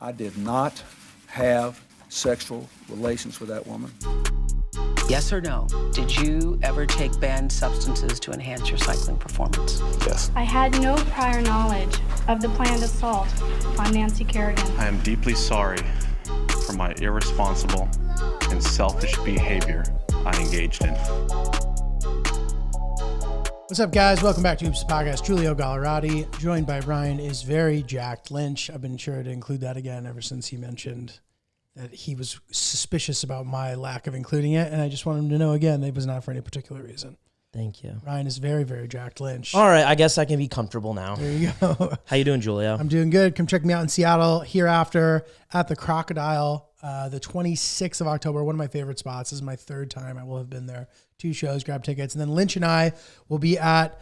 I did not have sexual relations with that woman. Yes or no? Did you ever take banned substances to enhance your cycling performance? Yes. I had no prior knowledge of the planned assault on Nancy Kerrigan. I am deeply sorry for my irresponsible and selfish behavior I engaged in. What's up, guys? Welcome back to Oops Podcast. Giulio Gallerati, joined by Ryan, is very jacked Lynch. I've been sure to include that again ever since he mentioned that he was suspicious about my lack of including it, and I just want him to know again that it was not for any particular reason. Thank you. Ryan is very, very jacked Lynch. All right, I guess I can be comfortable now. There you go. How you doing, Giulio? I'm doing good. Come check me out in Seattle hereafter at the Crocodile, the 26th of October. One of my favorite spots. This is my third time I will have been there. 2 shows, grab tickets. And then Lynch and I will be at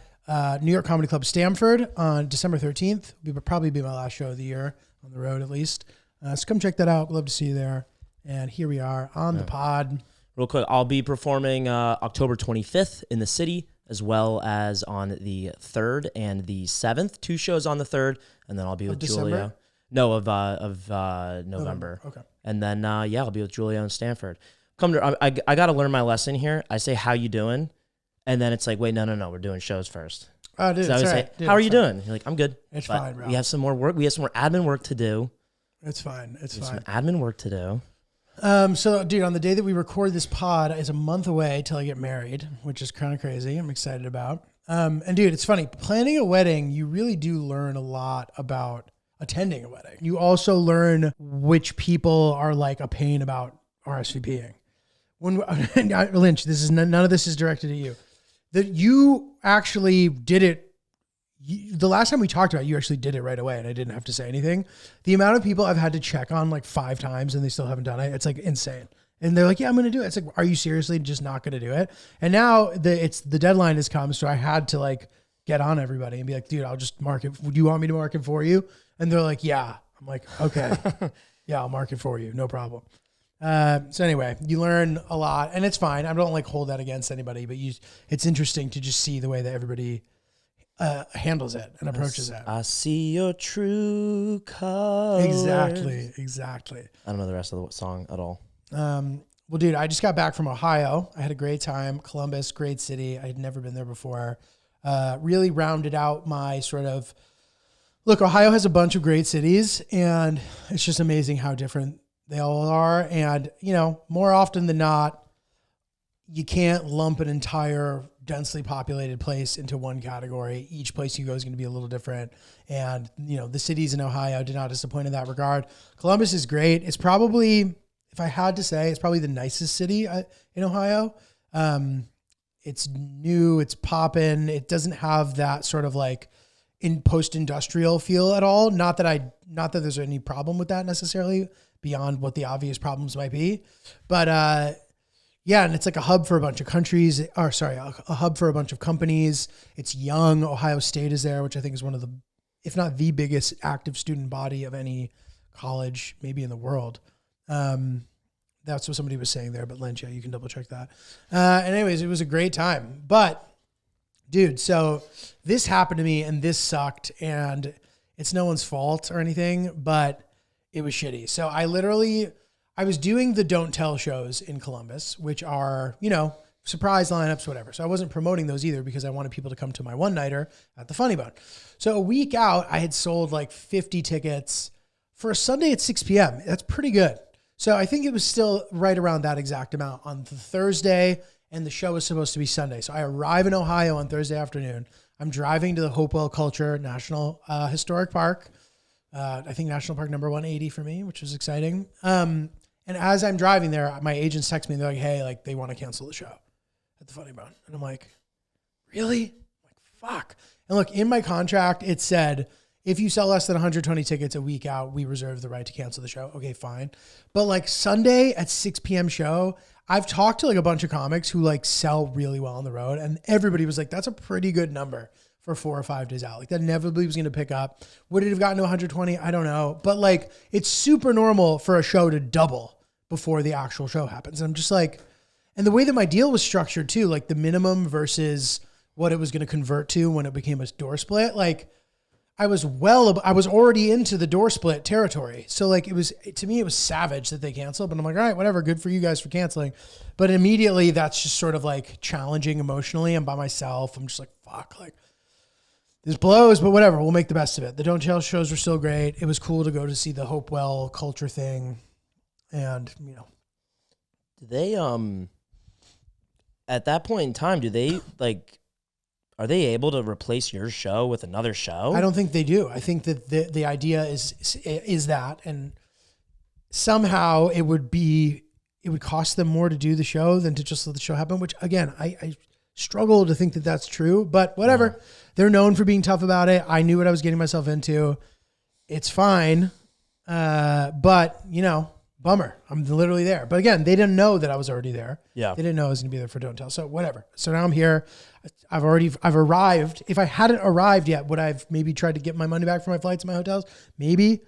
New York Comedy Club Stamford on December 13th. It'll probably be my last show of the year, on the road at least. So come check that out. Love to see you there. And here we are on the pod. Real quick, I'll be performing October 25th in the city, as well as on the 3rd and the 7th. 2 shows on the 3rd, and then I'll be with December? Giulio. No, of November. Okay. And then, I'll be with Giulio in Stanford. I got to learn my lesson here. I say, how you doing? And then it's like, wait, no, we're doing shows first. Oh, dude, So I it's would all say, right. Dude, how are it's you fine. doing? You're like, I'm good. It's But fine, bro. we have some more work. We have some more admin work to do. It's fine. It's Some fine. admin work to do. So, dude, on the day that we record this pod is a month away till I get married, which is kind of crazy. I'm excited about. And dude, it's funny. Planning a wedding, you really do learn a lot about attending a wedding. You also learn which people are like a pain about RSVPing. When Lynch, this is none of this is directed at you. That you actually did it. The last time we talked about it, you actually did it right away, and I didn't have to say anything. The amount of people I've had to check on like 5 times and they still haven't done it, it's like insane. And they're like, "Yeah, I'm going to do it." It's like, "Are you seriously just not going to do it?" And now the deadline has come, so I had to like get on everybody and be like, "Dude, I'll just mark it. Would you want me to mark it for you?" And they're like, "Yeah." I'm like, "Okay, yeah, I'll mark it for you, no problem." So anyway, you learn a lot, and it's fine. I don't like hold that against anybody, but it's interesting to just see the way that everybody handles it and approaches it. I see your true colors. Exactly. I don't know the rest of the song at all. Well, dude, I just got back from Ohio. I had a great time. Columbus, great city. I had never been there before. Really rounded out my sort of look. Ohio has a bunch of great cities, and it's just amazing how different they all are. And, you know, more often than not, you can't lump an entire densely populated place into one category. Each place you go is going to be a little different. And, you know, the cities in Ohio did not disappoint in that regard. Columbus is great. It's probably, if I had to say, it's probably the nicest city in Ohio. It's new, it's poppin'. It doesn't have that sort of like in post-industrial feel at all. Not that there's any problem with that necessarily beyond what the obvious problems might be. But, yeah, and it's like a hub for a bunch of countries, a hub for a bunch of companies. It's young. Ohio State is there, which I think is one of the, if not the biggest active student body of any college, maybe in the world. That's what somebody was saying there, but Lynch, yeah, you can double check that. And anyways, it was a great time. But, dude, so this happened to me and this sucked, and it's no one's fault or anything, but it was shitty. So I was doing the Don't Tell shows in Columbus, which are, you know, surprise lineups, whatever. So I wasn't promoting those either because I wanted people to come to my one-nighter at the Funny Bone. So a week out, I had sold like 50 tickets for a Sunday at 6 p.m. That's pretty good. So I think it was still right around that exact amount on the Thursday, and the show was supposed to be Sunday. So I arrive in Ohio on Thursday afternoon. I'm driving to the Hopewell Culture National Historic Park. I think National Park number 180 for me, which was exciting. And as I'm driving there, my agents text me and they're like, "Hey, like they want to cancel the show at the Funny Bone." And I'm like, "Really?" I'm like, fuck. And look, in my contract, it said, if you sell less than 120 tickets a week out, we reserve the right to cancel the show. Okay, fine. But like Sunday at 6 p.m. show, I've talked to like a bunch of comics who like sell really well on the road. And everybody was like, that's a pretty good number for 4 or 5 days out. Like that inevitably was going to pick up. Would it have gotten to 120? I don't know. But like, it's super normal for a show to double before the actual show happens. And I'm just like, and the way that my deal was structured too, like the minimum versus what it was going to convert to when it became a door split. Like I was already into the door split territory. So like to me, it was savage that they canceled, but I'm like, all right, whatever. Good for you guys for canceling. But immediately that's just sort of like challenging emotionally. I'm by myself. I'm just like, fuck, like this blows, but whatever. We'll make the best of it. The Don't Tell shows were still great. It was cool to go to see the Hopewell culture thing. And, you know, Do they, at that point in time, do they like, are they able to replace your show with another show? I don't think they do. I think that the idea is that, and somehow it would cost them more to do the show than to just let the show happen, which again, I struggle to think that that's true, but whatever. Yeah. They're known for being tough about it. I knew what I was getting myself into. It's fine. But you know, bummer. I'm literally there. But again, they didn't know that I was already there. Yeah. They didn't know I was going to be there for Don't Tell. So whatever. So now I'm here. I've arrived. If I hadn't arrived yet, would I've maybe tried to get my money back for my flights and my hotels? Maybe.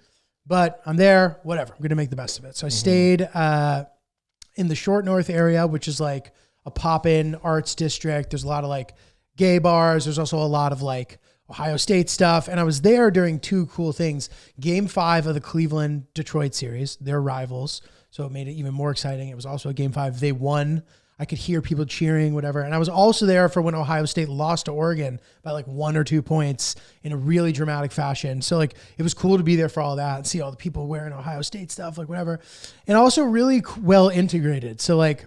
But I'm there. Whatever. I'm going to make the best of it. So I stayed in the Short North area, which is like a pop-in arts district. There's a lot of like gay bars. There's also a lot of like Ohio State stuff. And I was there during two cool things. Game 5 of the Cleveland-Detroit series. They're rivals. So it made it even more exciting. It was also a Game 5. They won. I could hear people cheering, whatever. And I was also there for when Ohio State lost to Oregon by like 1 or 2 points in a really dramatic fashion. So like, it was cool to be there for all that and see all the people wearing Ohio State stuff, like whatever. And also really well integrated. So like,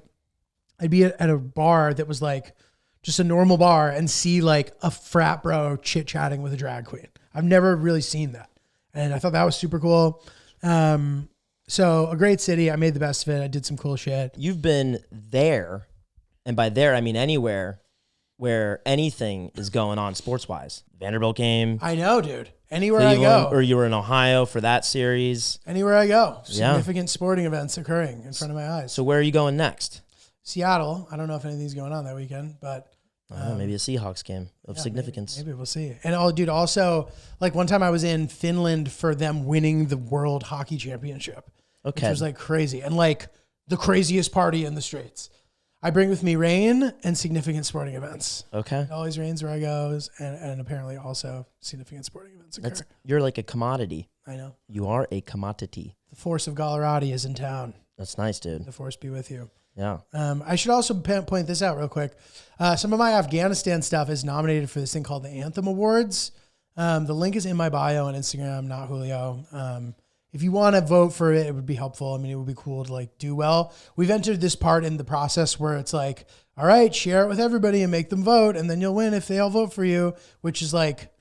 I'd be at a bar that was like just a normal bar and see like a frat bro chit-chatting with a drag queen. I've never really seen that. And I thought that was super cool. So a great city. I made the best of it. I did some cool shit. You've been there, and by there I mean anywhere where anything is going on sports-wise. Vanderbilt game. I know, dude. Anywhere I go. Or you were in Ohio for that series. Anywhere I go. Significant sporting events occurring in front of my eyes. So where are you going next? Seattle. I don't know if anything's going on that weekend, but maybe a Seahawks game of significance. Maybe we'll see. And dude, also like one time I was in Finland for them winning the World Hockey Championship. Okay. Which was like crazy and like the craziest party in the streets. I bring with me rain and significant sporting events. Okay. It always rains where I go, and apparently also significant sporting events occur. You're like a commodity. I know. You are a commodity. The force of Colorado is in town. That's nice, dude. The force be with you. Yeah. I should also point this out real quick. Some of my Afghanistan stuff is nominated for this thing called the Anthem Awards. The link is in my bio on Instagram, not Julio. If you want to vote for it, it would be helpful. I mean, it would be cool to like do well. We've entered this part in the process where it's like, all right, share it with everybody and make them vote, and then you'll win if they all vote for you, which is like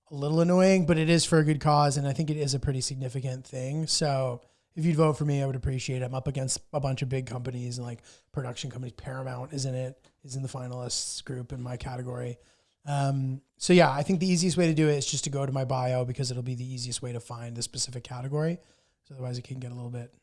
a little annoying, but it is for a good cause, and I think it is a pretty significant thing. So if you'd vote for me, I would appreciate it. I'm up against a bunch of big companies and like production companies. Paramount is in the finalists group in my category. So yeah, I think the easiest way to do it is just to go to my bio because it'll be the easiest way to find the specific category. So otherwise it can get a little bit,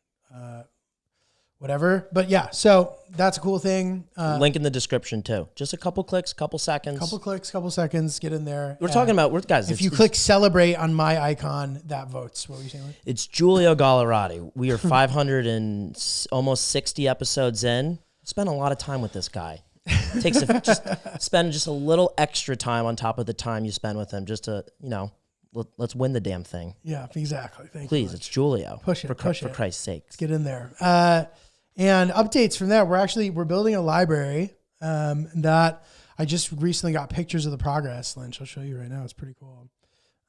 whatever. But yeah, so that's a cool thing. Link in the description too. Just a couple clicks, couple seconds. Couple seconds, get in there. We're talking about, guys. If you click celebrate on my icon, that votes. What were you saying? Like? It's Giulio Gallerati. We are 500 and almost 60 episodes in. Spent a lot of time with this guy. Spend just a little extra time on top of the time you spend with him just to, let's win the damn thing. Yeah, exactly. Thank you. Please, it's Giulio. Push it. For Christ's sake. Let's get in there. And updates from there. We're building a library that I just recently got pictures of the progress, Lynch. I'll show you right now. It's pretty cool.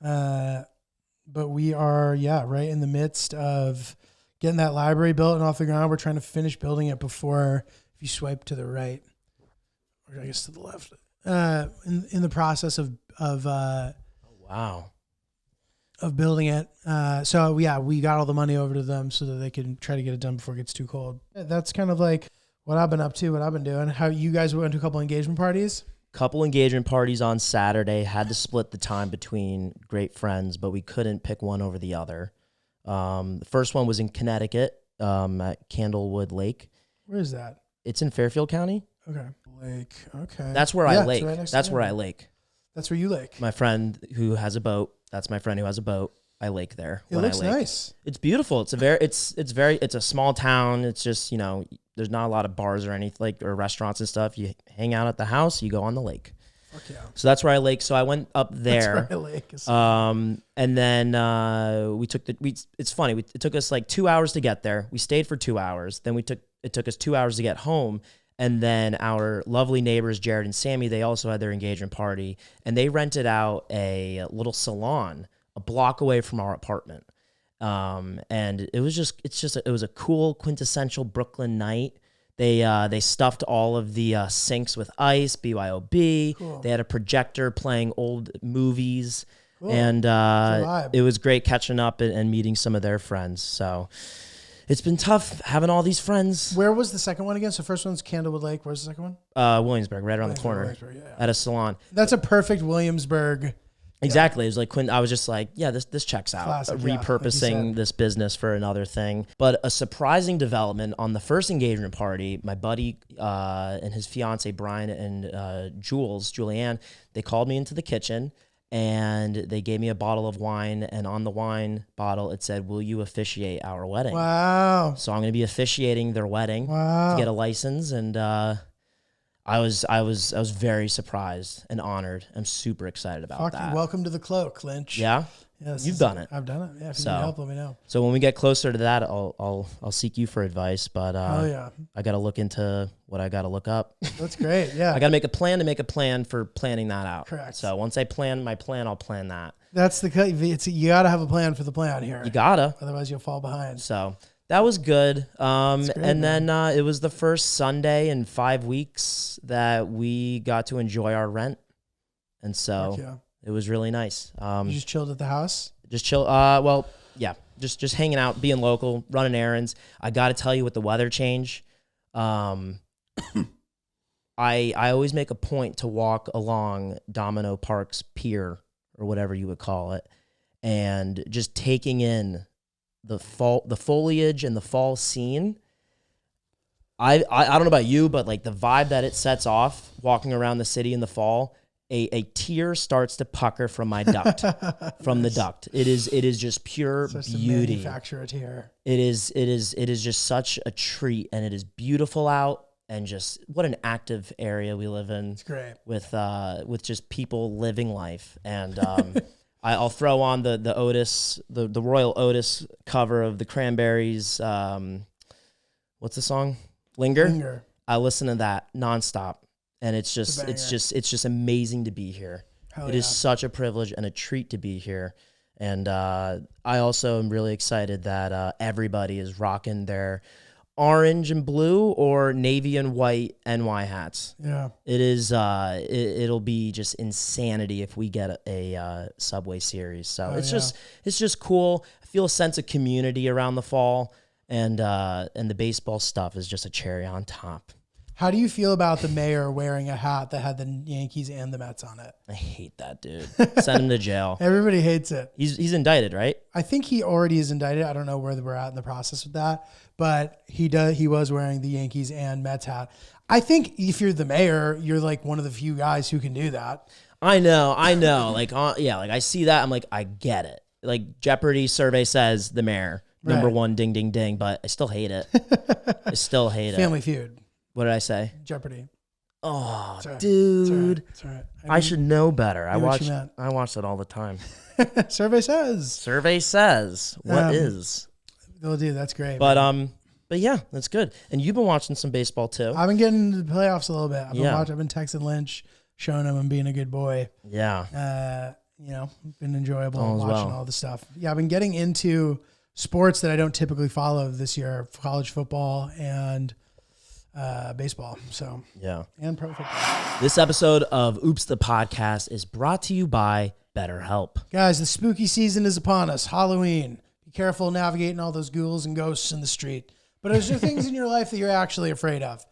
But we are, right in the midst of getting that library built and off the ground. We're trying to finish building it before, if you swipe to the right, or I guess to the left, in the process of building it. So we got all the money over to them so that they can try to get it done before it gets too cold. That's kind of like what I've been up to, what I've been doing. How you guys went to a couple engagement parties? Couple engagement parties on Saturday. Had to split the time between great friends, but we couldn't pick one over the other. The first one was in Connecticut, at Candlewood Lake. Where is that? It's in Fairfield County. Okay. Lake. Okay. That's where I lake. That's where I lake. That's where you lake. My friend who has a boat. That's my friend who has a boat. I lake there. It looks nice. It's beautiful. It's a small town. It's just, there's not a lot of bars or anything or restaurants and stuff. You hang out at the house, you go on the lake. Yeah. So that's where I lake. So I went up there. That's where I lake. And then we took it's funny. It took us like 2 hours to get there. We stayed for 2 hours. Then it took us 2 hours to get home. And then our lovely neighbors, Jared and Sammy, they also had their engagement party, and they rented out a little salon a block away from our apartment. And it was it was a cool quintessential Brooklyn night. They stuffed all of the sinks with ice, BYOB. Cool. They had a projector playing old movies. Cool. And vibe. it was great catching up and meeting some of their friends. So it's been tough having all these friends. Where was the second one again? So first one's Candlewood Lake. Where's the second one? Williamsburg, right around the corner Williamsburg, yeah. at a salon. That's a perfect Williamsburg. Exactly. It was like Quinn. I was just like, yeah, this checks out. Classic, yeah, like you Repurposing said. this business for another thing. But a surprising development on the first engagement party, my buddy and his fiance Brian and Julianne, they called me into the kitchen and they gave me a bottle of wine. And on the wine bottle, it said, "Will you officiate our wedding?" Wow. So I'm going to be officiating their wedding Wow. to get a license, and I was very surprised and honored. I'm super excited about Fucking that. welcome to the cloak, Lynch. Yeah. Yeah, You've done it. I've done it. Yeah, if you So- need help, let me know. So when we get closer to that, I'll seek you for advice. But Oh yeah, I got to look into what I got to look up. that's great. Yeah, I got to make a plan for planning that out. Correct. So once I plan my plan, I'll plan that. that's you got to have a plan for the plan here. You gotta. Otherwise, you'll fall behind. So that was good. great, And then it was the first Sunday in 5 weeks that we got to enjoy our rent, and so Fuck yeah. it was really nice. You just chilled at the house. Just chill. Yeah, just hanging out, being local, running errands. I got to tell you, with the weather change, I always make a point to walk along Domino Park's pier or whatever you would call it, and just taking in the foliage and the fall scene. I don't know about you, but like the vibe that it sets off walking around the city in the fall. A tear starts to pucker from my duct, from the duct. It is just pure Just to beauty. manufacture it here. It is just such a treat, and it is beautiful out, and just what an active area we live in. It's great. With just people living life. And I'll throw on the Otis, the Royal Otis cover of the Cranberries. What's the song? Linger. I listen to that nonstop. And it's just amazing to be here. Hell It yeah. is such a privilege and a treat to be here. And I also am really excited that everybody is rocking their orange and blue or navy and white NY hats. Yeah. It is it'll be just insanity if we get a Subway series. So it's just cool. I feel a sense of community around the fall, and the baseball stuff is just a cherry on top. How do you feel about the mayor wearing a hat that had the Yankees and the Mets on it? I hate that dude. Send him to jail. Everybody hates it. He's indicted, right? I think he already is indicted. I don't know where we're at in the process with that, but he was wearing the Yankees and Mets hat. I think if you're the mayor, you're like one of the few guys who can do that. I know. Like, yeah, like I see that. I'm like, I get it. Like Jeopardy survey says the mayor, number Right. one, ding, ding, ding, but I still hate it. I still hate it. Family Feud, What did I say? Jeopardy. Oh, It's all right. dude. It's all right. I should know better. I knew what you watch it all the time. Survey says. Survey says what is. Oh, dude, that's great. But yeah, that's good. And you've been watching some baseball too. I've been getting into the playoffs a little bit. I've been texting Lynch, showing him I'm being a good boy. Yeah. Been enjoyable All as watching well. all the stuff. Yeah, I've been getting into sports that I don't typically follow this year: college football and baseball. So Yeah. and pro football. This episode of Oops the Podcast is brought to you by BetterHelp. Guys, the spooky season is upon us. Halloween. Be careful navigating all those ghouls and ghosts in the street. But is there things in your life that you're actually afraid of?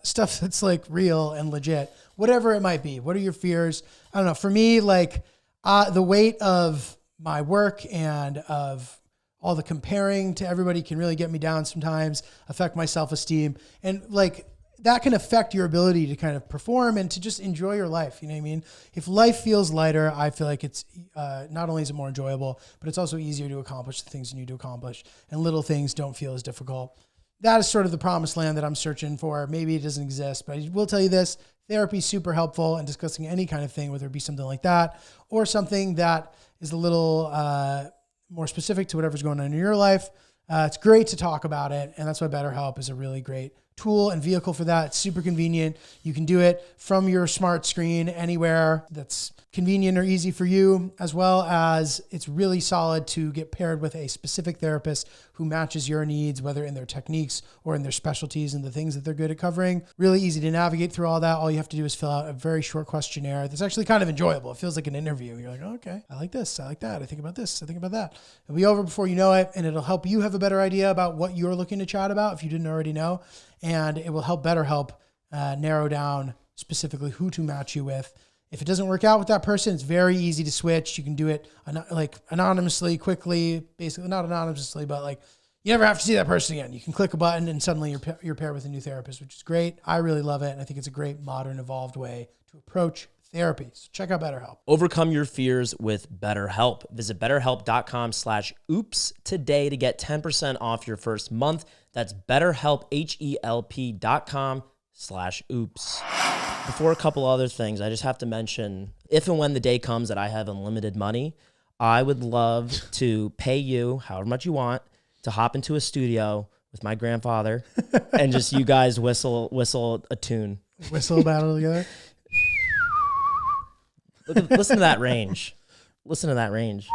Stuff that's like real and legit, whatever it might be. What are your fears? I don't know. For me, like the weight of my work and of all the comparing to everybody can really get me down sometimes, affect my self-esteem. And like that can affect your ability to kind of perform and to just enjoy your life. You know what I mean? If life feels lighter, I feel like it's not only is it more enjoyable, but it's also easier to accomplish the things you need to accomplish. And little things don't feel as difficult. That is sort of the promised land that I'm searching for. Maybe it doesn't exist, but I will tell you this. therapy is super helpful, and discussing any kind of thing, whether it be something like that or something that is a little more specific to whatever's going on in your life. It's great to talk about it, and that's why BetterHelp is a really great tool and vehicle for that. It's super convenient. You can do it from your smart screen anywhere that's convenient or easy for you, as well as it's really solid to get paired with a specific therapist who matches your needs, whether in their techniques or in their specialties and the things that they're good at covering. Really easy to navigate through all that. All you have to do is fill out a very short questionnaire that's actually kind of enjoyable. It feels like an interview. You're like, oh, okay, I like this, I like that, I think about this, I think about that. It'll be over before you know it, and it'll help you have a better idea about what you're looking to chat about if you didn't already know. And it will help BetterHelp narrow down specifically who to match you with. If it doesn't work out with that person, it's very easy to switch. You can do it anonymously, quickly, basically not anonymously, but like you never have to see that person again. You can click a button and suddenly you're paired with a new therapist, which is great. I really love it. And I think it's a great, modern, evolved way to approach therapy. So check out BetterHelp. Overcome your fears with BetterHelp. Visit BetterHelp.com/oops today to get 10% off your first month. That's BetterHelp, HELP.com/oops. Before a couple other things, I just have to mention, if and when the day comes that I have unlimited money, I would love to pay you however much you want to hop into a studio with my grandfather and just you guys whistle a tune. Whistle battle together. Listen to that range. Listen to that range.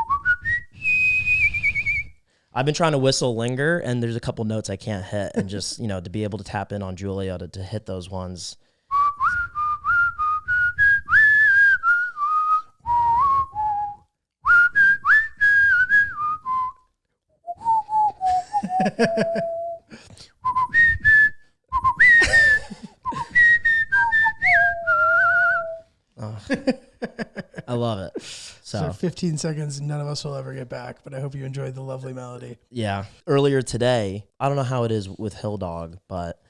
I've been trying to whistle linger, and there's a couple notes I can't hit, and just, to be able to tap in on GIULIO to hit those ones. I love it. So 15 seconds, none of us will ever get back, but I hope you enjoyed the lovely melody. Yeah. Earlier today, I don't know how it is with Hill Dog, but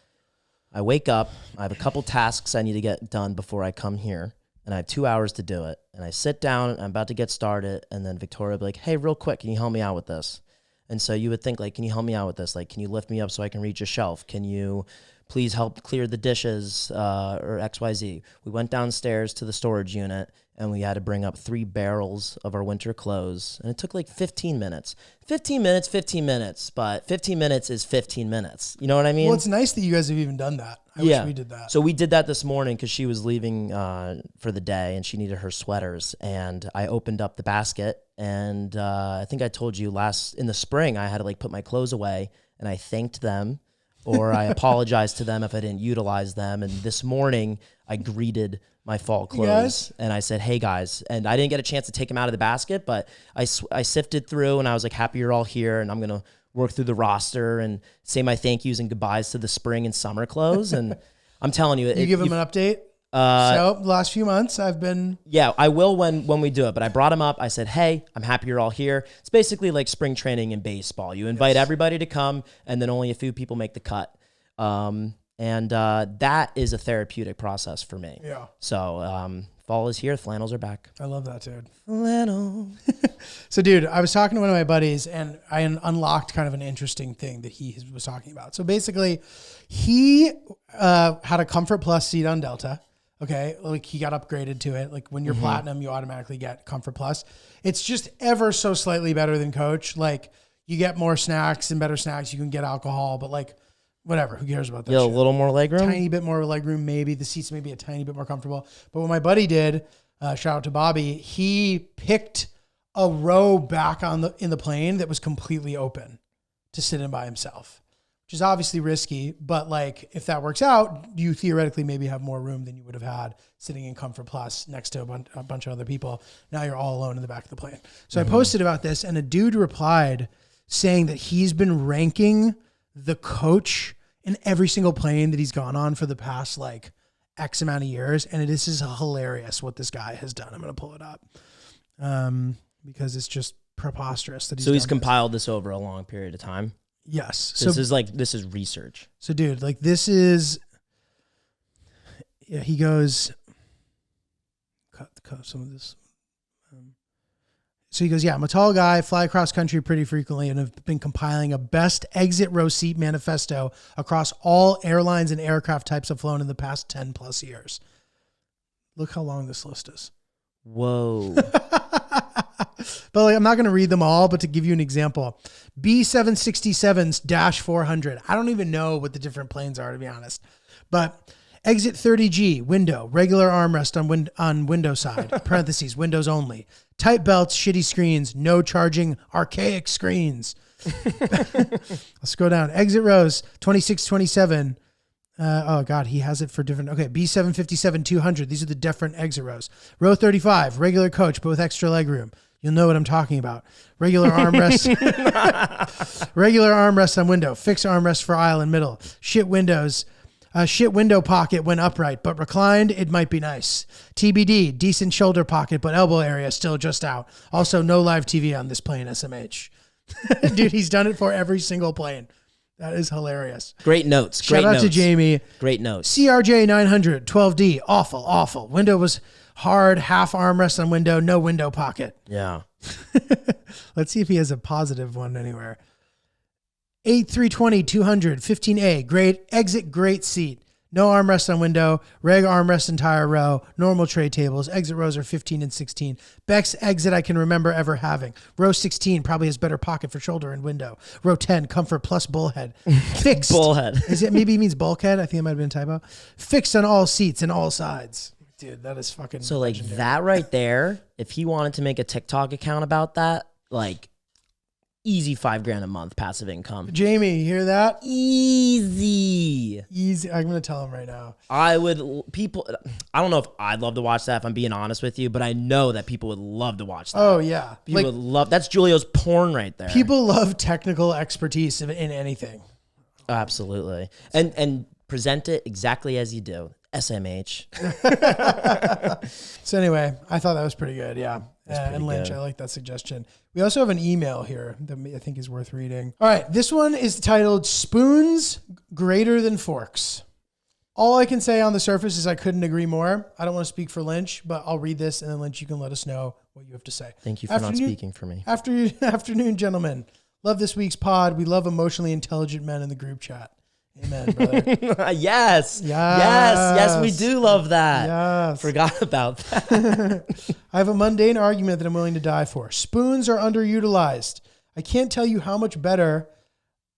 I wake up, I have a couple tasks I need to get done before I come here, and I have 2 hours to do it. And I sit down, I'm about to get started, and then Victoria will be like, hey, real quick, can you help me out with this? And so you would think, like, can you help me out with this? Like, can you lift me up so I can reach a shelf? Can you please help clear the dishes or XYZ? We went downstairs to the storage unit, and we had to bring up 3 barrels of our winter clothes. And it took like 15 minutes. 15 minutes, but 15 minutes is 15 minutes. You know what I mean? Well, it's nice that you guys have even done that. I wish we did that. So we did that this morning because she was leaving for the day and she needed her sweaters. And I opened up the basket, and I think I told you in the spring, I had to like put my clothes away, and I thanked them or I apologized to them if I didn't utilize them. And this morning I greeted my fall clothes and I said, hey guys, and I didn't get a chance to take them out of the basket, but I sifted through and I was like, happy you're all here, and I'm going to work through the roster and say my thank yous and goodbyes to the spring and summer clothes. And I'm telling you, you give them an update. So the last few months I've been. Yeah, I will when we do it, but I brought them up. I said, hey, I'm happy you're all here. It's basically like spring training in baseball. You invite everybody to come, and then only a few people make the cut. And that is a therapeutic process for me. Yeah. So fall is here. Flannels are back. I love that, dude. Flannel. So, dude, I was talking to one of my buddies, and I unlocked kind of an interesting thing that he was talking about. So basically, he had a Comfort Plus seat on Delta. Okay, like he got upgraded to it. Like when you're platinum, you automatically get Comfort Plus. It's just ever so slightly better than Coach. Like you get more snacks and better snacks. You can get alcohol, but like whatever, who cares about that? Yeah, shit? a little more legroom. Tiny bit more legroom, maybe. The seats may be a tiny bit more comfortable. But what my buddy did, shout out to Bobby, he picked a row back in the plane that was completely open to sit in by himself, which is obviously risky. But like if that works out, you theoretically maybe have more room than you would have had sitting in Comfort Plus next to a bunch of other people. Now you're all alone in the back of the plane. So I posted about this, and a dude replied saying that he's been ranking the coach in every single plane that he's gone on for the past like X amount of years. And this is hilarious what this guy has done. I'm going to pull it up because it's just preposterous that he's compiled this over a long period of time. Yes. This is research. So dude, like this is, he goes, cut some of this. So he goes, yeah, I'm a tall guy, fly across country pretty frequently, and have been compiling a best exit row seat manifesto across all airlines and aircraft types I've flown in the past 10 plus years. Look how long this list is. Whoa. But like, I'm not going to read them all, but to give you an example, B767's -400. I don't even know what the different planes are, to be honest. But Exit 30G, window, regular armrest on window side, parentheses, windows only. Tight belts, shitty screens, no charging, archaic screens. Let's go down. Exit rows, 2627. Oh God, he has it for different. Okay, B757-200. These are the different exit rows. Row 35, regular coach, but with extra leg room. You'll know what I'm talking about. Regular armrest. Regular armrest on window. Fixed armrest for aisle and middle. Shit windows. Shit window pocket when upright, but reclined, it might be nice. TBD, decent shoulder pocket, but elbow area still just out. Also, no live TV on this plane, SMH. Dude, he's done it for every single plane. That is hilarious. Great notes. Shout out to Jamie. Great notes. CRJ 900, 12D, awful. Window was hard, half armrest on window, no window pocket. Yeah. Let's see if he has a positive one anywhere. 8320-200, 15A, great seat. No armrest on window, reg armrest entire row, normal tray tables, exit rows are 15 and 16. Best exit I can remember ever having. Row 16 probably has better pocket for shoulder and window. Row 10, comfort plus bullhead. Fixed. Bullhead. Is it, maybe it means bulkhead? I think it might have been a typo. Fixed on all seats and all sides. Dude, that is fucking So like legendary. that right there, if he wanted to make a TikTok account about that, like easy $5,000 a month passive income. Jamie, you hear that? Easy. I'm going to tell him right now. I don't know if I'd love to watch that if I'm being honest with you, but I know that people would love to watch that. Oh, yeah. People would love, that's Giulio's porn right there. People love technical expertise in anything. Absolutely. And present it exactly as you do. SMH. So anyway, I thought that was pretty good. Yeah. pretty And Lynch, good. I like that suggestion. We also have an email here that I think is worth reading. All right. This one is titled Spoons Greater Than Forks. All I can say on the surface is I couldn't agree more. I don't want to speak for Lynch, but I'll read this and then Lynch, you can let us know what you have to say. Thank you for not speaking for me. Afternoon, gentlemen. Love this week's pod. We love emotionally intelligent men in the group chat. Amen, brother. Yes, we do love that. Yes. Forgot about that. I have a mundane argument that I'm willing to die for. Spoons are underutilized. I can't tell you how much better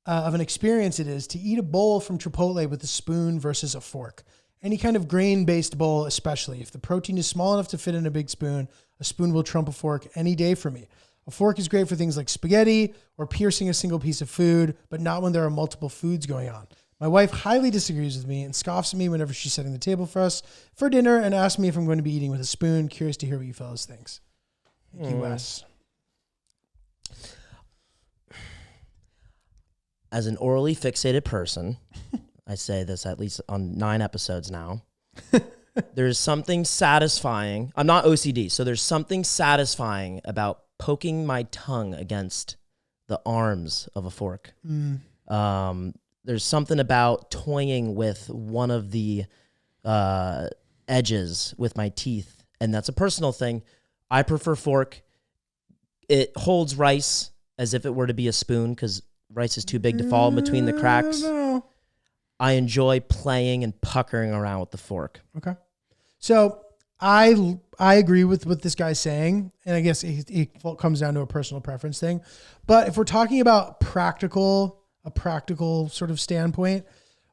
of an experience it is to eat a bowl from Chipotle with a spoon versus a fork. Any kind of grain-based bowl, especially. If the protein is small enough to fit in a big spoon, a spoon will trump a fork any day for me. A fork is great for things like spaghetti or piercing a single piece of food, but not when there are multiple foods going on. My wife highly disagrees with me and scoffs at me whenever she's setting the table for us for dinner and asks me if I'm going to be eating with a spoon. Curious to hear what you fellas think. Thank you, Wes. As an orally fixated person, I say this at least on 9 episodes now. There's something satisfying. I'm not OCD, so there's something satisfying about poking my tongue against the arms of a fork. There's something about toying with one of the edges with my teeth, and that's a personal thing. I prefer fork. It holds rice as if it were to be a spoon because rice is too big to fall in between the cracks. I enjoy playing and puckering around with the fork. Okay. So I agree with what this guy's saying, and I guess it comes down to a personal preference thing. But if we're talking about a practical sort of standpoint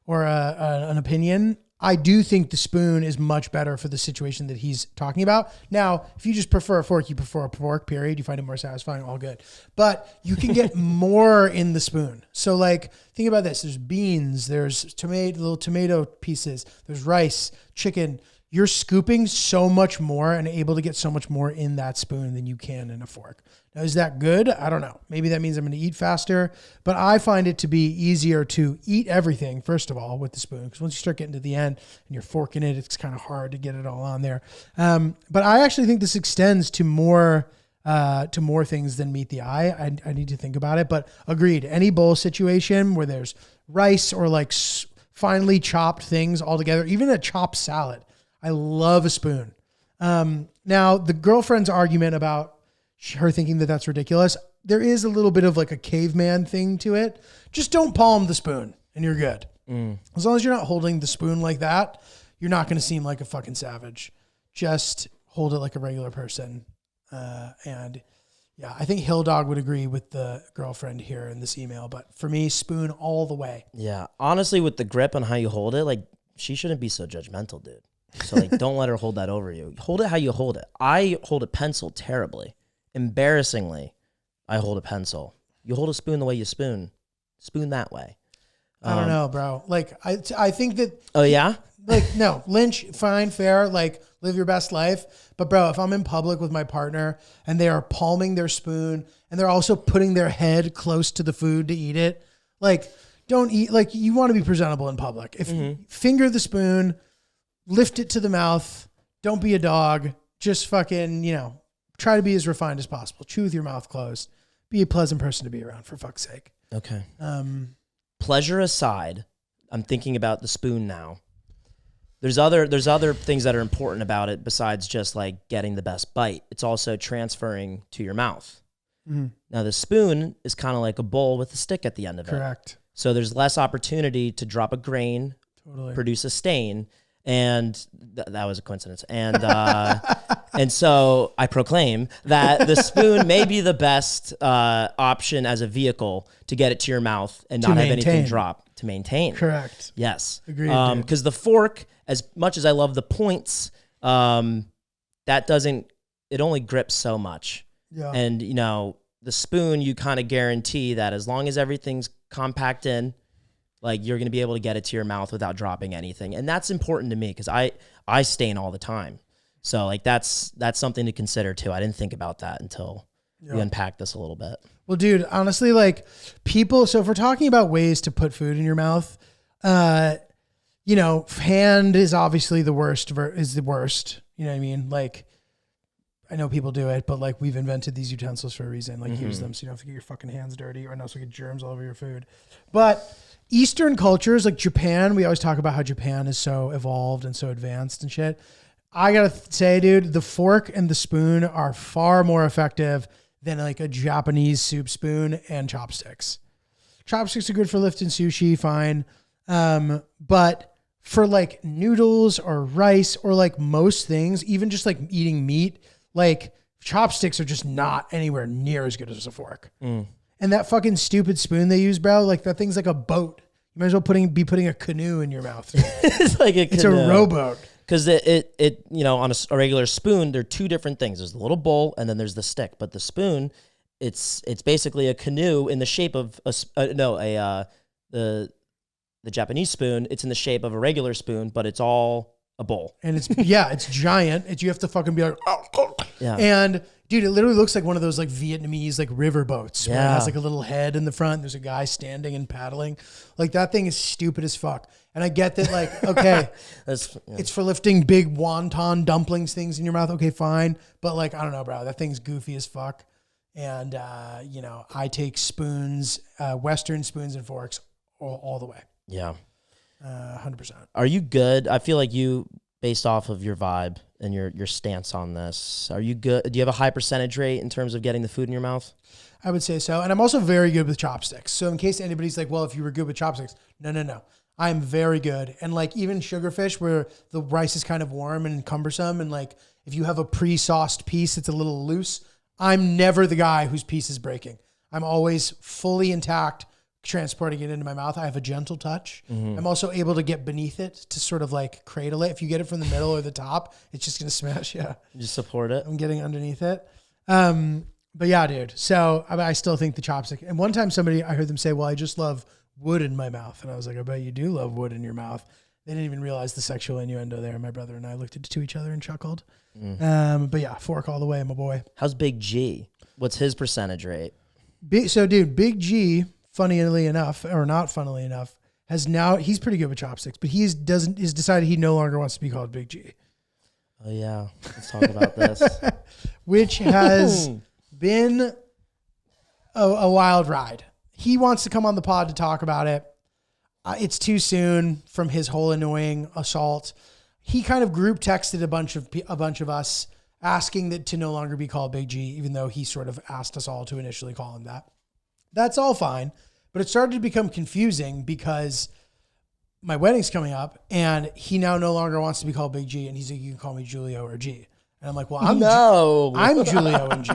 or an opinion, I do think the spoon is much better for the situation that he's talking about. Now, if you just prefer a fork, you prefer a fork, period. You find it more satisfying, all good. But you can get more in the spoon. So like, think about this. There's beans, there's little tomato pieces, there's rice, chicken. You're scooping so much more and able to get so much more in that spoon than you can in a fork. Now, is that good? I don't know. Maybe that means I'm going to eat faster, but I find it to be easier to eat everything, first of all, with the spoon, because once you start getting to the end and you're forking it, it's kind of hard to get it all on there. But I actually think this extends to more things than meet the eye. I need to think about it, but agreed. Any bowl situation where there's rice or like finely chopped things all together, even a chopped salad, I love a spoon. Now, the girlfriend's argument about her thinking that that's ridiculous, there is a little bit of like a caveman thing to it. Just don't palm the spoon and you're good. As long as you're not holding the spoon like that, you're not going to seem like a fucking savage. just hold it like a regular person. And yeah, I think Hill Dog would agree with the girlfriend here in this email, but for me, spoon all the way. Yeah. Honestly, with the grip on how you hold it, like she shouldn't be so judgmental, dude. So like, don't let her hold that over you. Hold it how you hold it. I hold a pencil terribly. Embarrassingly, I hold a pencil. You hold a spoon the way you spoon that way. I don't know, bro. Like, I think that. Oh, yeah? Like, no, Lynch, fine, fair, like, live your best life. But, bro, if I'm in public with my partner and they are palming their spoon and they're also putting their head close to the food to eat it, like, don't eat. Like, you want to be presentable in public. If finger the spoon, lift it to the mouth, don't be a dog. Just fucking, try to be as refined as possible. Chew with your mouth closed. Be a pleasant person to be around, for fuck's sake. Okay. Pleasure aside, I'm thinking about the spoon now. There's other things that are important about it besides just like getting the best bite. It's also transferring to your mouth. Now the spoon is kind of like a bowl with a stick at the end of it. Correct. So there's less opportunity to drop a grain, produce a stain, and that was a coincidence. And and so I proclaim that the spoon may be the best option as a vehicle to get it to your mouth and not have anything drop. To maintain. Correct. Yes. Agreed. Because the fork, as much as I love the points, it only grips so much. Yeah. And, the spoon, you kind of guarantee that as long as everything's compact in, like you're going to be able to get it to your mouth without dropping anything. And that's important to me because I stain all the time. So like that's something to consider too. I didn't think about that until we unpacked this a little bit. Well, dude, honestly, like so if we're talking about ways to put food in your mouth, hand is obviously the worst, You know what I mean? Like, I know people do it, but like we've invented these utensils for a reason. Like use them so you don't have to get your fucking hands dirty or else we get germs all over your food. But Eastern cultures like Japan, we always talk about how Japan is so evolved and so advanced and shit. I gotta say, dude, the fork and the spoon are far more effective than like a Japanese soup spoon and chopsticks. Chopsticks are good for lifting sushi, fine. But for like noodles or rice or like most things, even just like eating meat, like chopsticks are just not anywhere near as good as a fork. And that fucking stupid spoon they use, bro, like that thing's like a boat. You might as well be putting a canoe in your mouth. It's like it's a rowboat. Because it on a regular spoon, there are two different things. There's the little bowl and then there's the stick. But the spoon, it's basically a canoe in the shape of the Japanese spoon. It's in the shape of a regular spoon, but it's all a bowl. And it's giant. You have to fucking be like, yeah. And dude, it literally looks like one of those like Vietnamese like river boats where it has like a little head in the front. There's a guy standing and paddling. Like that thing is stupid as fuck. And I get that, like, okay, it's for lifting big wonton dumplings things in your mouth. Okay, fine. But like, I don't know, bro. That thing's goofy as fuck. And, I take spoons, Western spoons and forks all the way. Yeah. 100%. Are you good? I feel like you, based off of your vibe and your stance on this, are you good? Do you have a high percentage rate in terms of getting the food in your mouth? I would say so. And I'm also very good with chopsticks. So in case anybody's like, well, if you were good with chopsticks, no. I'm very good. And like even sugarfish where the rice is kind of warm and cumbersome. And like, if you have a pre-sauced piece, it's a little loose. I'm never the guy whose piece is breaking. I'm always fully intact, transporting it into my mouth. I have a gentle touch. I'm also able to get beneath it to sort of like cradle it. If you get it from the middle or the top, it's just going to smash. Yeah. You just support it. I'm getting underneath it. But yeah, dude. So I still think the chopstick. And one time I heard them say, well, I just love wood in my mouth. And I was like, I bet you do love wood in your mouth. They didn't even realize the sexual innuendo there. My brother and I looked to each other and chuckled. But yeah, fork all the way, my boy. How's Big G? What's his percentage rate? Dude, Big G, funnily enough, or not funnily enough, he's pretty good with chopsticks, but he's decided he no longer wants to be called Big G. Oh yeah. Let's talk about this. Which has been a wild ride. He wants to come on the pod to talk about it. It's too soon from his whole annoying assault. He kind of group texted a bunch of us asking that to no longer be called Big G, even though he sort of asked us all to initially call him that. That's all fine, but it started to become confusing because my wedding's coming up, and he now no longer wants to be called Big G, and he's like, you can call me Giulio or G. And I'm like, well, I'm Giulio and G.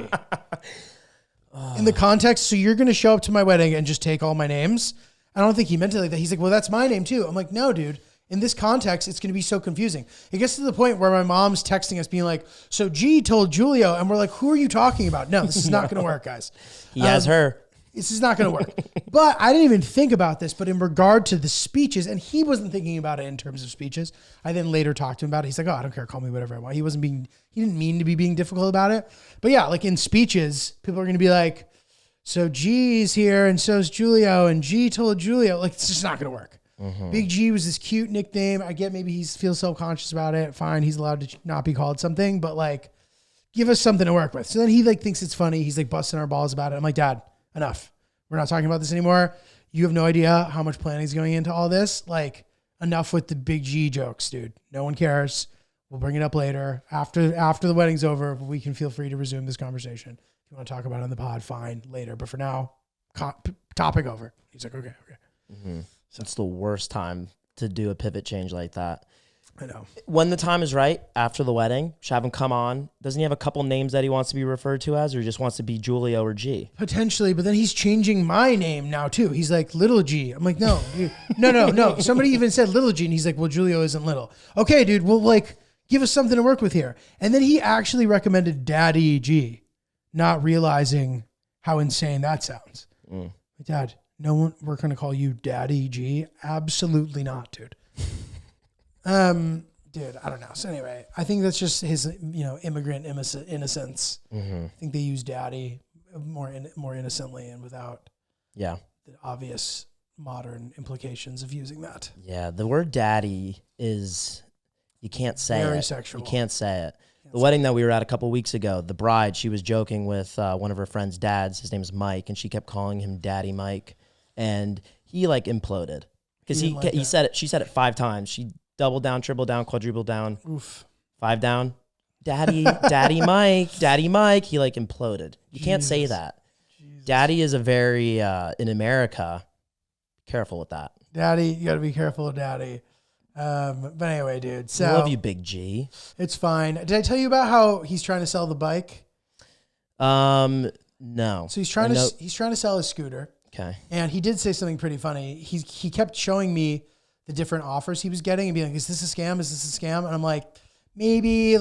In the context, so you're going to show up to my wedding and just take all my names? I don't think he meant it like that. He's like, well, that's my name too. I'm like, no, dude. In this context, it's going to be so confusing. It gets to the point where my mom's texting us being like, so G told Giulio, and we're like, who are you talking about? No, this is not going to work, guys. He has her. This is not going to work. But I didn't even think about this, but in regard to the speeches, and he wasn't thinking about it in terms of speeches. I then later talked to him about it. He's like, oh, I don't care. Call me whatever I want. He didn't mean to be being difficult about it. But yeah, like in speeches, people are going to be like, so G's here and so's Giulio, and G told Giulio. Like, it's just not going to work. Big G was this cute nickname. I get maybe he feels self-conscious about it. Fine, he's allowed to not be called something, but like, give us something to work with. So then he like thinks it's funny. He's like busting our balls about it. I'm like, Dad, enough. We're not talking about this anymore. You have no idea how much planning is going into all this. Like, enough with the Big G jokes, dude. No one cares. We'll bring it up later. After the wedding's over, we can feel free to resume this conversation. If you want to talk about it on the pod, fine, later. But for now, topic over. He's like, okay. Mm-hmm. So it's the worst time to do a pivot change like that. I know. When the time is right, after the wedding, should have him come on. Doesn't he have a couple names that he wants to be referred to as, or he just wants to be Giulio or G? Potentially, but then he's changing my name now too. He's like, Little G. I'm like, no, dude. No. Somebody even said Little G, and he's like, well, Giulio isn't little. Okay, dude, well, like, give us something to work with here. And then he actually recommended Daddy G, not realizing how insane that sounds. Like, Dad, no one, we're going to call you Daddy G? Absolutely not, dude. Dude, I don't know. So anyway, I think that's just his, immigrant innocence. I think they use daddy more innocently and without the obvious modern implications of using that. Yeah, the word daddy is, you can't say Very it. sexual. You can't say it. The wedding that we were at a couple weeks ago, the bride, she was joking with one of her friend's dads. His name is Mike, and she kept calling him Daddy Mike, and he like imploded because he said it. She said it 5 times. She double down, triple down, quadruple down. Oof. 5 down. Daddy Mike. He like imploded. You can't say that. Jesus. Daddy is a very, in America, careful with that. Daddy, you got to be careful of daddy. But anyway, dude. So I love you, Big G. It's fine. Did I tell you about how he's trying to sell the bike? No. So he's trying to sell his scooter. Okay. And he did say something pretty funny. He kept showing me the different offers he was getting and being like, is this a scam? Is this a scam? And I'm like, maybe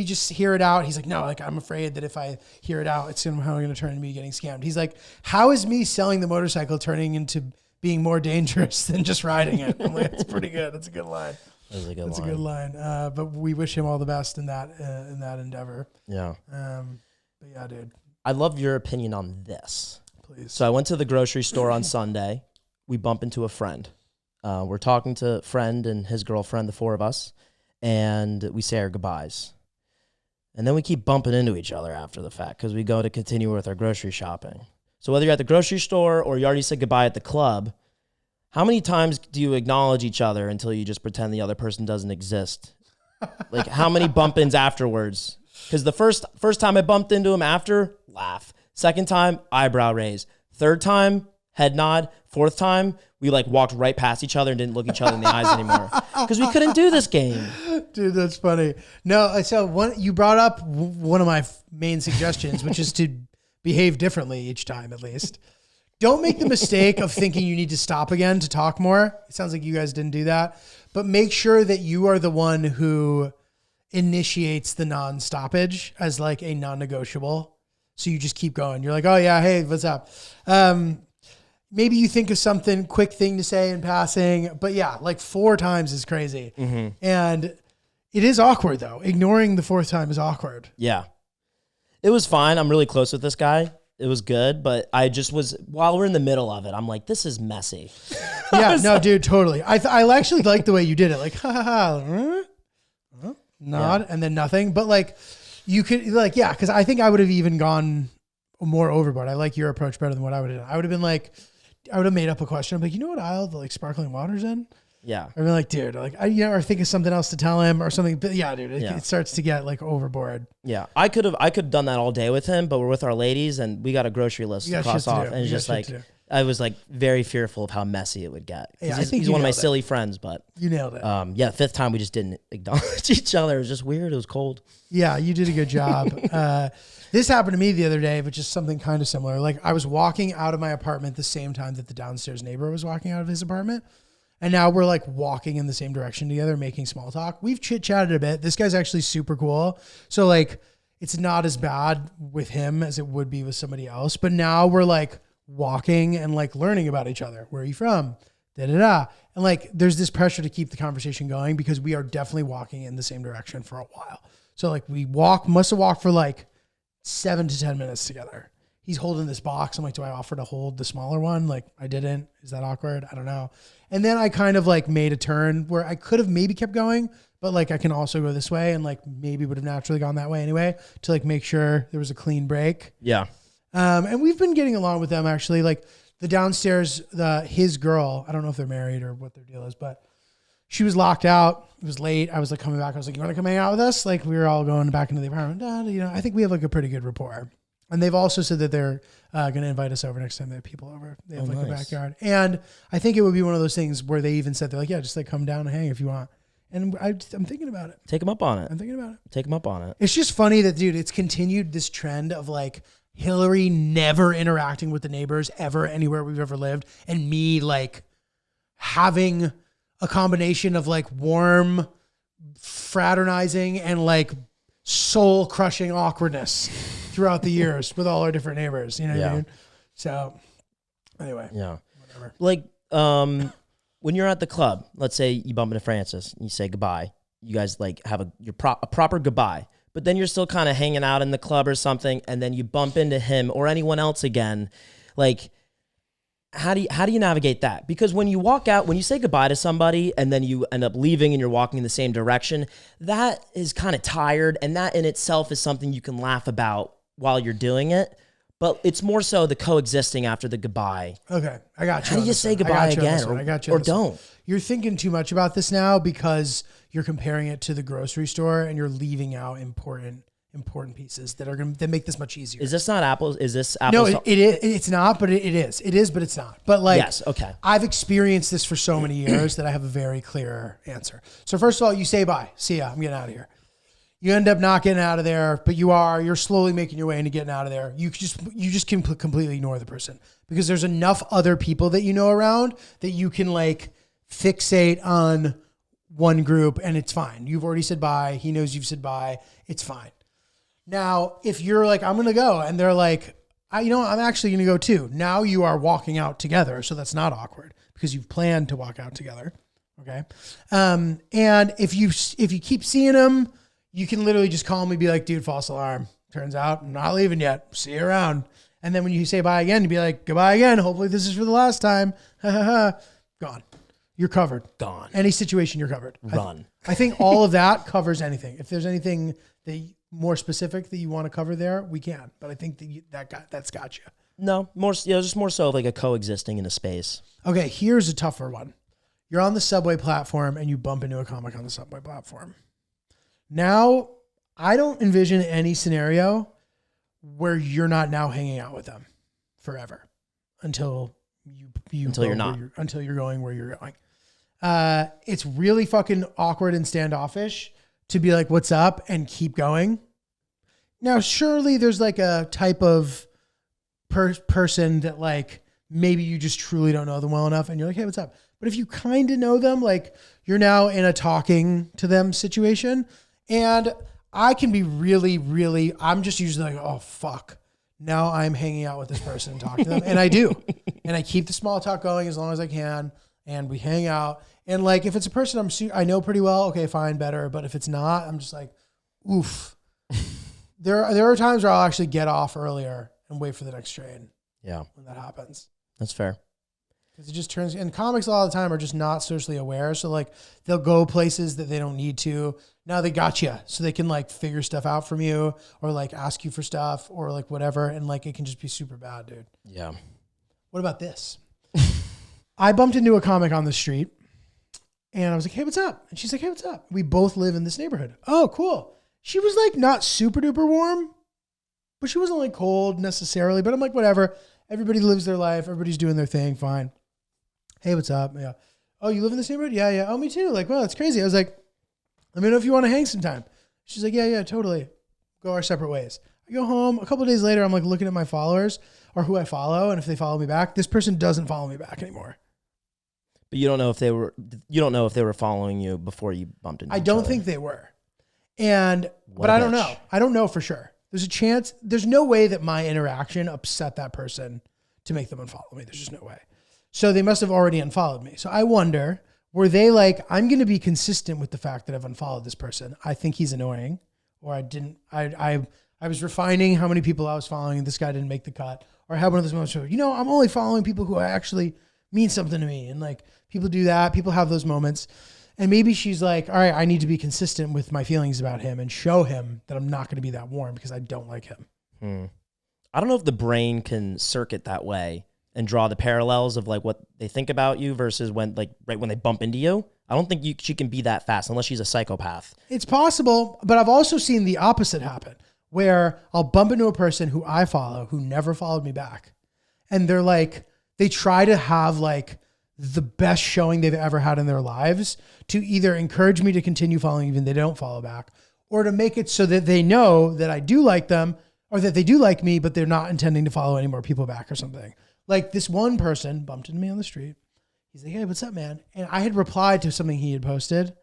just hear it out. He's like, no, like, I'm afraid that if I hear it out, it's somehow going to turn into me getting scammed. He's like, how is me selling the motorcycle turning into being more dangerous than just riding it? I'm like, that's pretty good. That's a good line. That's a good line. But we wish him all the best in that endeavor. Yeah. But yeah, dude. I'd love your opinion on this. Please. So I went to the grocery store on Sunday. We bump into a friend. We're talking to a friend and his girlfriend, the 4 of us, and we say our goodbyes. And then we keep bumping into each other after the fact because we go to continue with our grocery shopping. So whether you're at the grocery store or you already said goodbye at the club, how many times do you acknowledge each other until you just pretend the other person doesn't exist? Like, how many bump-ins afterwards? Because the first time I bumped into him after, laugh. Second time, eyebrow raise. Third time, head nod. Fourth time, we like walked right past each other and didn't look each other in the eyes anymore because we couldn't do this game. Dude, that's funny. No, so you brought up one of my main suggestions, which is to behave differently each time, at least. Don't make the mistake of thinking you need to stop again to talk more. It sounds like you guys didn't do that, but make sure that you are the one who initiates the non-stoppage as like a non-negotiable. So you just keep going. You're like, oh yeah, hey, what's up? Maybe you think of something quick thing to say in passing, but yeah, like 4 times is crazy. Mm-hmm. And it is awkward though. Ignoring the 4th time is awkward. Yeah. It was fine. I'm really close with this guy. It was good, but I just was, while we're in the middle of it, I'm like, this is messy. Yeah, no, dude, totally. I actually like the way you did it. Like, ha ha ha, nod, yeah. And then nothing. But like, you could, like, yeah, because I think I would have even gone more overboard. I like your approach better than what I would have done. I would have been like, I would have made up a question. I'm like, you know what aisle the like sparkling water's in? Yeah. I'd be like, dude, like, or think of something else to tell him or something. But yeah, dude, it starts to get like overboard. Yeah. I could have done that all day with him, but we're with our ladies and we got a grocery list to cross off. And it's just like, I was like very fearful of how messy it would get. Yeah, I he's think he's you one of my nailed it. silly friends, but You nailed it. yeah, fifth time we just didn't acknowledge each other. It was just weird. It was cold. Yeah, you did a good job. This happened to me the other day, which is something kind of similar. Like I was walking out of my apartment the same time that the downstairs neighbor was walking out of his apartment. And now we're like walking in the same direction together, making small talk. We've chit-chatted a bit. This guy's actually super cool. So like, it's not as bad with him as it would be with somebody else. But now we're like walking and like learning about each other. Where are you from? Da-da-da. And like, there's this pressure to keep the conversation going because we are definitely walking in the same direction for a while. So like must have walked for like 7 to 10 minutes together. He's holding this box. I'm like, do I offer to hold the smaller one? Like I didn't. Is that awkward? I don't know. And then I kind of like made a turn where I could have maybe kept going, but like I can also go this way and like maybe would have naturally gone that way anyway to like make sure there was a clean break. Yeah. And we've been getting along with them actually. Like the downstairs, his girl, I don't know if they're married or what their deal is, but she was locked out. It was late. I was like coming back. I was like, you want to come hang out with us? Like we were all going back into the apartment. I think we have like a pretty good rapport. And they've also said that they're going to invite us over next time they have people over. They have a backyard. And I think it would be one of those things where they even said, they're like, yeah, just like come down and hang if you want. And I'm thinking about it. Take him up on it. I'm thinking about it. Take him up on it. It's just funny that, dude, it's continued this trend of like Hillary never interacting with the neighbors ever anywhere we've ever lived. And me like having a combination of like warm fraternizing and like soul crushing awkwardness throughout the years with all our different neighbors. You know what I mean? So anyway, Yeah. whatever. Like, when you're at the club, let's say you bump into Francis and you say goodbye. You guys like have a proper goodbye, but then you're still kind of hanging out in the club or something, and then you bump into him or anyone else again. Like, how do you navigate that? Because when you walk out, when you say goodbye to somebody and then you end up leaving and you're walking in the same direction, that is kind of tired, and that in itself is something you can laugh about while you're doing it. But it's more so the coexisting after the goodbye. Okay, I got you. How do on you this say one. goodbye I got you on again, this one. or- I got you on or this one. don't? You're thinking too much about this now because you're comparing it to the grocery store and you're leaving out important pieces that make this much easier. Is this not apples? Is this No, apples? it is. It's not, but it is. It is, but it's not. But like, Yes, okay. I've experienced this for so many years that I have a very clear answer. So first of all, you say bye. See ya. I'm getting out of here. You end up not getting out of there, but you're slowly making your way into getting out of there. You just can completely ignore the person because there's enough other people that you know around that you can like fixate on one group and it's fine. You've already said bye. He knows you've said bye. It's fine. Now, if you're like, I'm going to go, and they're like, I'm actually going to go too. Now you are walking out together. So that's not awkward because you've planned to walk out together. Okay. And if you keep seeing them, you can literally just calmly be like, dude, false alarm. Turns out I'm not leaving yet. See you around. And then when you say bye again, you be like, goodbye again. Hopefully this is for the last time. Gone. You're covered. Gone. Any situation, you're covered. Run. I think all of that covers anything. If there's anything that more specific that you want to cover there, we can. But I think that's got you. No, just more so like a coexisting in a space. Okay, here's a tougher one. You're on the subway platform and you bump into a comic on the subway platform. Now, I don't envision any scenario where you're not now hanging out with them forever until you're not. Until you're going where you're going. It's really fucking awkward and standoffish to be like, what's up, and keep going. Now, surely there's like a type of person that like maybe you just truly don't know them well enough and you're like, hey, what's up? But if you kind of know them, like you're now in a talking to them situation, and I can be really, really, I'm just usually like, oh, fuck. Now I'm hanging out with this person and talking to them. And I do. And I keep the small talk going as long as I can. And we hang out. And like, if it's a person I know pretty well, okay, fine, better. But if it's not, I'm just like, oof. There are times where I'll actually get off earlier and wait for the next train. Yeah. When that happens. That's fair. Because it just turns, and comics a lot of the time are just not socially aware. So like they'll go places that they don't need to. Now they got you. So they can like figure stuff out from you or like ask you for stuff or like whatever. And like, it can just be super bad, dude. Yeah. What about this? I bumped into a comic on the street and I was like, hey, what's up? And she's like, hey, what's up? We both live in this neighborhood. Oh, cool. She was like not super duper warm, but she wasn't like cold necessarily, but I'm like, whatever. Everybody lives their life. Everybody's doing their thing. Fine. Hey, what's up? Yeah. Oh, you live in this neighborhood? Yeah, yeah. Oh, me too. Like, well, that's crazy. I was like, let me know if you want to hang sometime. She's like, yeah, yeah, totally. Go our separate ways. I go home. A couple of days later, I'm like looking at my followers or who I follow, and if they follow me back, this person doesn't follow me back anymore. But you don't know if they were following you before you bumped into I each don't other. think they were. But What a I don't bitch. know. I don't know for sure. There's a chance. There's no way that my interaction upset that person to make them unfollow me. There's just no way. So they must have already unfollowed me. So I wonder, were they like, I'm going to be consistent with the fact that I've unfollowed this person. I think he's annoying, or I didn't. I was refining how many people I was following, and this guy didn't make the cut. Or I had one of those moments where, I'm only following people who actually mean something to me. And like people do that. People have those moments. And maybe she's like, all right, I need to be consistent with my feelings about him and show him that I'm not going to be that warm because I don't like him. I don't know if the brain can circuit that way and draw the parallels of like what they think about you versus when like right when they bump into you. I don't think she can be that fast unless she's a psychopath. It's possible, but I've also seen the opposite happen where I'll bump into a person who I follow who never followed me back. And they're like, they try to have like the best showing they've ever had in their lives to either encourage me to continue following even if they don't follow back, or to make it so that they know that I do like them or that they do like me, but they're not intending to follow any more people back or something. Like this one person bumped into me on the street. He's like, hey, what's up, man? And I had replied to something he had posted,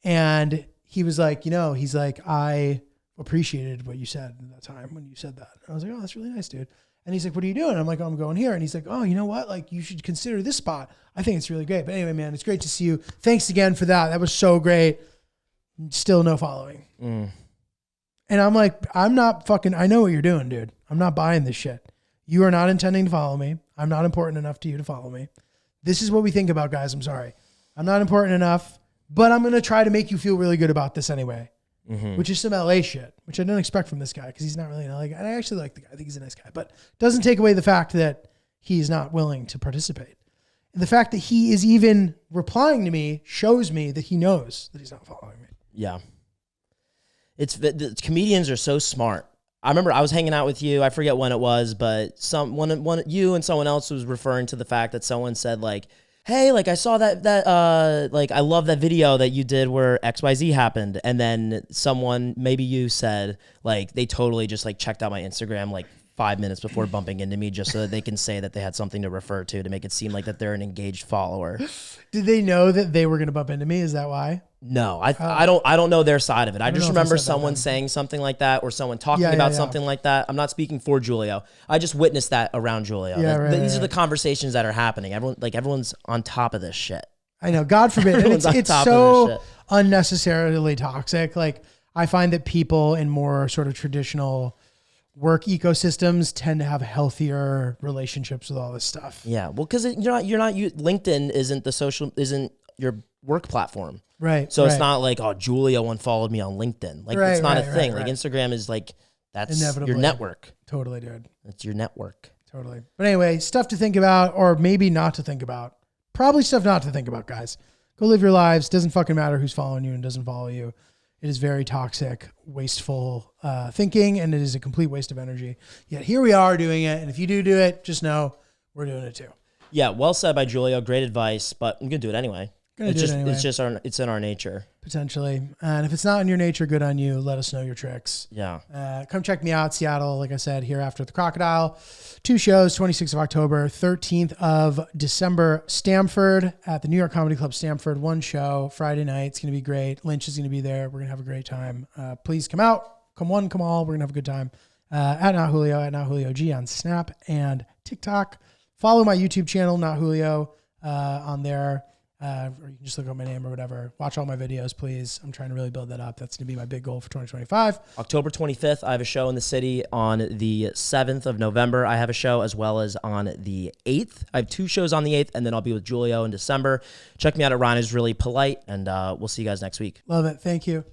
and he was like, he's like, I appreciated what you said at that time when you said that. And I was like, oh, that's really nice, dude. And he's like, what are you doing? I'm like, oh, I'm going here. And he's like, oh, you know what? Like, you should consider this spot. I think it's really great. But anyway, man, it's great to see you. Thanks again for that. That was so great. Still no following. And I'm like, I know what you're doing, dude. I'm not buying this shit. You are not intending to follow me. I'm not important enough to you to follow me. This is what we think about, guys. I'm sorry. I'm not important enough, but I'm going to try to make you feel really good about this anyway. Which is some LA shit, which I don't expect from this guy because he's not really an LA guy. And I actually like the guy. I think he's a nice guy, but doesn't take away the fact that he's not willing to participate. And the fact that he is even replying to me shows me that he knows that he's not following me. Yeah. The comedians are so smart. I remember I was hanging out with you. I forget when it was, but you and someone else was referring to the fact that someone said like, hey, like I saw that like I love that video that you did where XYZ happened. And then someone, maybe you said like they totally just like checked out my Instagram like 5 minutes before bumping into me just so that they can say that they had something to refer to make it seem like that they're an engaged follower. Did they know that they were going to bump into me? Is that why? No, I don't know their side of it. I just know if I remember said that someone then. saying something like that or someone talking Yeah, about yeah. something like that. I'm not speaking for Giulio. I just witnessed that around Giulio. Yeah, right, These are right. the conversations that are happening. Everyone's on top of this shit. I know, God forbid. And Everyone's on it's top of so this shit. unnecessarily toxic. Like I find that people in more sort of traditional work ecosystems tend to have healthier relationships with all this stuff. Yeah, well, because LinkedIn isn't your work platform. Right. So it's right. not like, oh, Giulio unfollowed me on LinkedIn. Like Right, it's not right, a thing. right, Like right. Instagram is like that's Inevitably. your network. Totally, dude. It's your network. Totally. But anyway, stuff to think about or maybe not to think about. Probably stuff not to think about, guys. Go live your lives. Doesn't fucking matter who's following you and doesn't follow you. It is very toxic, wasteful thinking, and it is a complete waste of energy. Yet here we are doing it. And if you do it, just know we're doing it too. Yeah, well said by Giulio. Great advice, but I'm gonna do it anyway. Gonna do it anyway. It's in our nature. Potentially. And if it's not in your nature, good on you. Let us know your tricks. Yeah. Come check me out, Seattle, like I said, here after the Crocodile. 2 shows, 26th of October, 13th of December, Stamford at the New York Comedy Club, Stamford. 1 show, Friday night. It's going to be great. Lynch is going to be there. We're going to have a great time. Please come out. Come one, come all. We're going to have a good time. At Not Julio, at Not Julio G on Snap and TikTok. Follow my YouTube channel, Not Julio, on there. Or you can just look up my name or whatever. Watch all my videos, please. I'm trying to really build that up. That's going to be my big goal for 2025. October 25th, I have a show in the city. On the 7th of November, I have a show, as well as on the 8th. I have 2 shows on the 8th, and then I'll be with Giulio in December. Check me out at Ryan is Really Polite, and we'll see you guys next week. Love it. Thank you.